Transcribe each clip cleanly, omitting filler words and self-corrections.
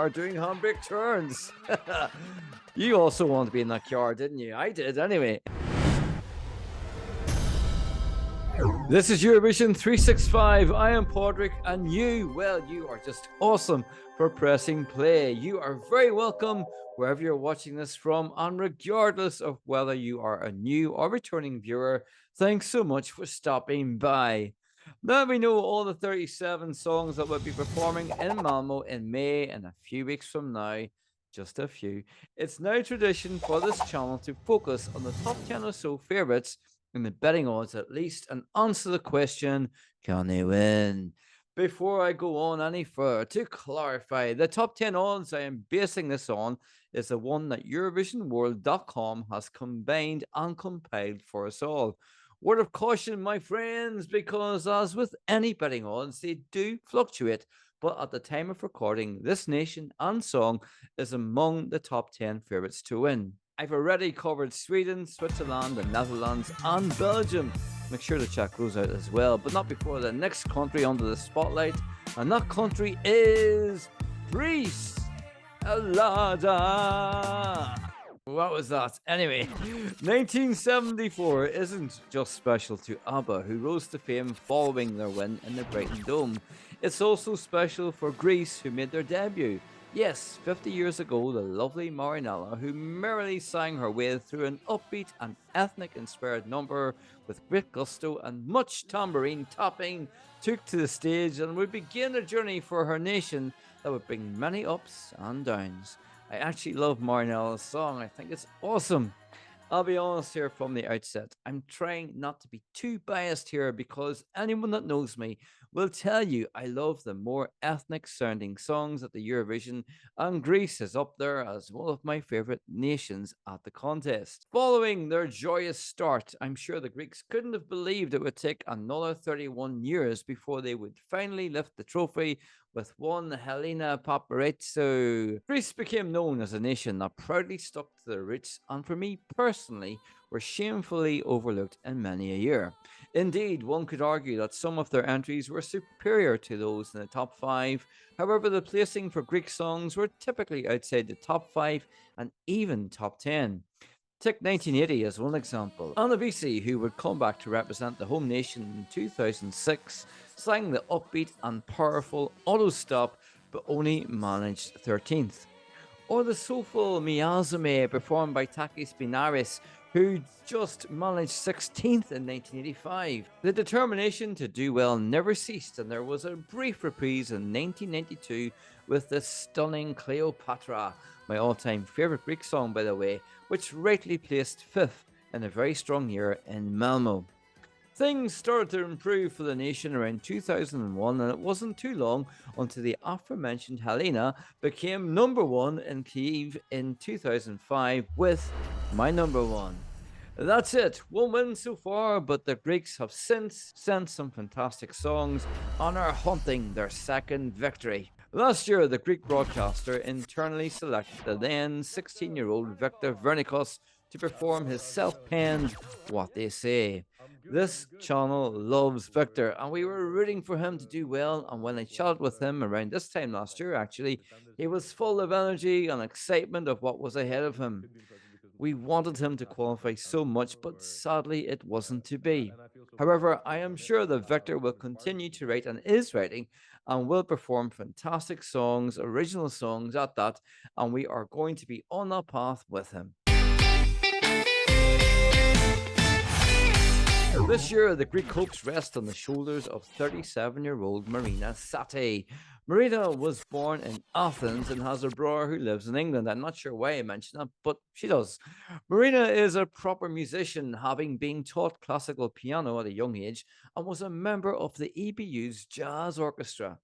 are doing handbrake turns. You also want to be in that car, didn't you? I did anyway. This is Eurovision 365. I am Podrick, and you are just awesome for pressing play. You are very welcome wherever you're watching this from, and regardless of whether you are a new or returning viewer, thanks so much for stopping by. Now we know all the 37 songs that we'll be performing in Malmo in May and a few weeks from now. Just a few. It's now tradition for this channel to focus on the top 10 or so favorites in the betting odds at least and answer the question, can they win? Before I go on any further, to clarify, the top 10 odds I am basing this on is the one that EurovisionWorld.com has combined and compiled for us all. Word of caution, my friends, because as with any betting odds, they do fluctuate. But at the time of recording, this nation and song is among the top 10 favourites to win. I've already covered Sweden, Switzerland, the Netherlands, and Belgium. Make sure to check those out as well, but not before the next country under the spotlight, and that country is Greece. Alada. What was that? Anyway, 1974 isn't just special to ABBA, who rose to fame following their win in the Brighton Dome. It's also special for Greece, who made their debut. Yes, 50 years ago, the lovely Marinella, who merrily sang her way through an upbeat and ethnic-inspired number with great gusto and much tambourine tapping, took to the stage and would begin a journey for her nation that would bring many ups and downs. I actually love Marinella's song. I think it's awesome. I'll be honest here from the outset. I'm trying not to be too biased here because anyone that knows me will tell you I love the more ethnic sounding songs at the Eurovision, and Greece is up there as one of my favourite nations at the contest. Following their joyous start, I'm sure the Greeks couldn't have believed it would take another 31 years before they would finally lift the trophy with one Helena Paparizou. Greece became known as a nation that proudly stuck to their roots, and for me personally, were shamefully overlooked in many a year. Indeed, one could argue that some of their entries were superior to those in the top 5. However, the placing for Greek songs were typically outside the top 5 and even top 10. Take 1980 as one example. Anna Visi, who would come back to represent the home nation in 2006, sang the upbeat and powerful Auto Stop, but only managed 13th. Or the soulful Miazume, performed by Takis Benaris, who just managed 16th in 1985. The determination to do well never ceased, and there was a brief reprise in 1992 with the stunning Cleopatra, my all-time favourite Greek song, by the way, which rightly placed 5th in a very strong year in Malmo. Things started to improve for the nation around 2001, and it wasn't too long until the aforementioned Helena became number 1 in Kyiv in 2005 with My Number 1. That's it, one win so far, but the Greeks have since sent some fantastic songs and are hunting their second victory. Last year, the Greek broadcaster internally selected the then 16-year-old Victor Vernikos to perform his self-penned What They Say. This channel loves Victor, and we were rooting for him to do well, and when I chatted with him around this time last year, actually, he was full of energy and excitement of what was ahead of him. We wanted him to qualify so much, but sadly it wasn't to be. However, I am sure that Victor will continue to write and is writing and will perform fantastic songs, original songs at that, and we are going to be on that path with him. This year, the Greek hopes rest on the shoulders of 37-year-old Marina Satti. Marina was born in Athens and has a brother who lives in England. I'm not sure why I mentioned that, but she does. Marina is a proper musician, having been taught classical piano at a young age and was a member of the EBU's jazz orchestra.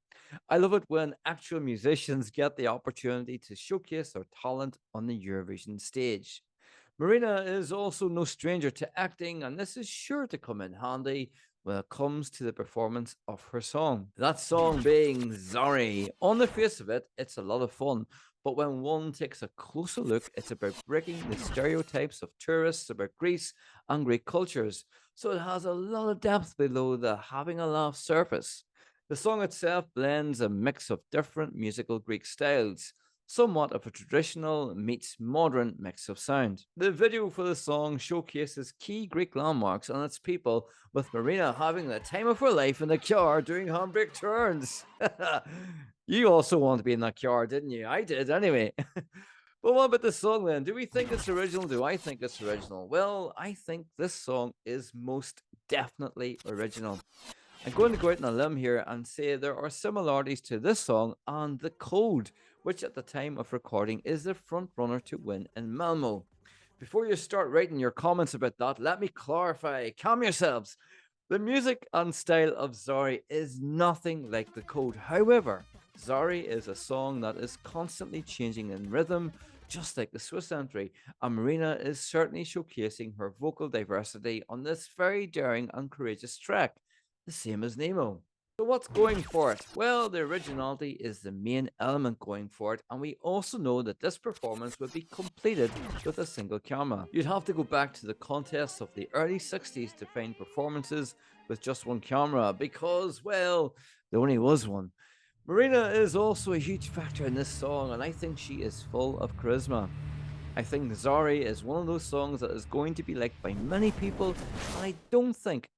I love it when actual musicians get the opportunity to showcase their talent on the Eurovision stage. Marina is also no stranger to acting, and this is sure to come in handy when it comes to the performance of her song. That song being Zari. On the face of it, it's a lot of fun, but when one takes a closer look, it's about breaking the stereotypes of tourists about Greece and Greek cultures. So it has a lot of depth below the having a laugh surface. The song itself blends a mix of different musical Greek styles. somewhat of a traditional meets modern mix of sound. The video for the song showcases key Greek landmarks and its people, with Marina having the time of her life in the car doing handbrake turns. You also want to be in that car, didn't you? I did anyway. But what about the song then? Do we think it's original? Do I think it's original? Well, I think this song is most definitely original. I'm going to go out on a limb here and say there are similarities to this song and The Code, which at the time of recording is the front runner to win in Malmo. Before you start writing your comments about that, let me clarify. Calm yourselves. The music and style of Zari is nothing like The Code. However, Zari is a song that is constantly changing in rhythm, just like the Swiss entry, and Marina is certainly showcasing her vocal diversity on this very daring and courageous track, the same as Nemo. So what's going for it? Well, the originality is the main element going for it, and we also know that this performance would be completed with a single camera. You'd have to go back to the contests of the early 60s to find performances with just one camera, because, well, there only was one. Marina is also a huge factor in this song, and I think she is full of charisma. I think Zari is one of those songs that is going to be liked by many people, and I don't think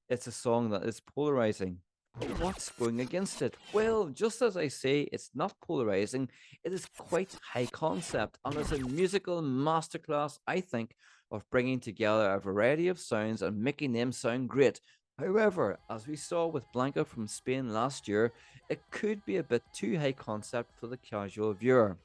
it's a song that is polarizing. But what's going against it? Well, just as I say, it's not polarizing, it is quite high concept, and is a musical masterclass, I think, of bringing together a variety of sounds and making them sound great. However, as we saw with Blanca from Spain last year, it could be a bit too high concept for the casual viewer.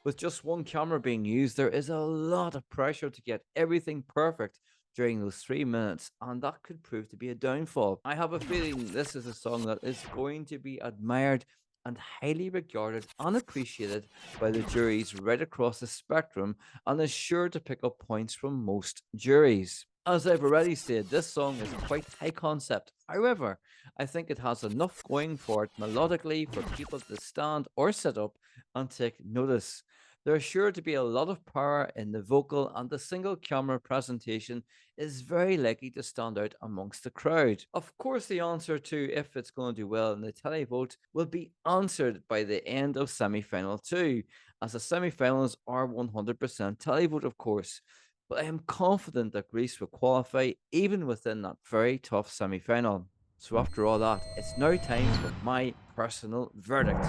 With just one camera being used, there is a lot of pressure to get everything perfect during those 3 minutes, and that could prove to be a downfall. I have a feeling this is a song that is going to be admired and highly regarded and appreciated by the juries right across the spectrum, and is sure to pick up points from most juries. As I've already said, this song is quite high concept. However, I think it has enough going for it melodically for people to stand or sit up and take notice. There's sure to be a lot of power in the vocal, and the single camera presentation is very likely to stand out amongst the crowd. Of course, the answer to if it's going to do well in the televote will be answered by the end of semi final 2, as the semi finals are 100% televote, of course. But I am confident that Greece will qualify even within that very tough semi final. So, after all that, it's now time for my personal verdict.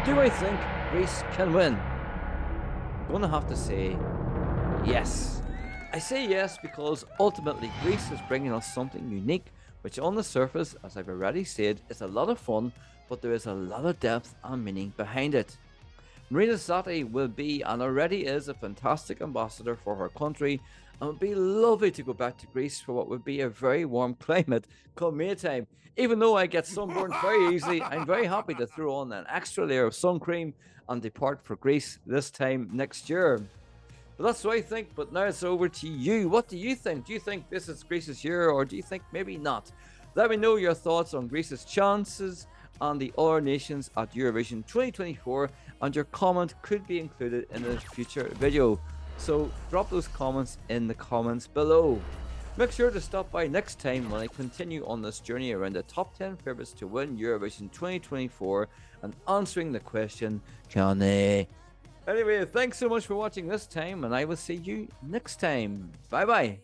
Do I think Greece can win? I'm going to have to say yes. I say yes because ultimately Greece is bringing us something unique, which on the surface, as I've already said, is a lot of fun, but there is a lot of depth and meaning behind it. Marina Satti will be and already is a fantastic ambassador for her country, and it would be lovely to go back to Greece for what would be a very warm climate come May time. Even though I get sunburned very easily, I'm very happy to throw on an extra layer of sun cream and depart for Greece this time next year. But that's what I think. But now it's over to you. What do you think? Do you think this is Greece's year, or do you think maybe not? Let me know your thoughts on Greece's chances and the other nations at Eurovision 2024, and your comment could be included in a future video. So drop those comments in the comments below. Make sure to stop by next time when I continue on this journey around the top 10 favourites to win Eurovision 2024 and answering the question, can they? Anyway, thanks so much for watching this time, and I will see you next time. Bye bye.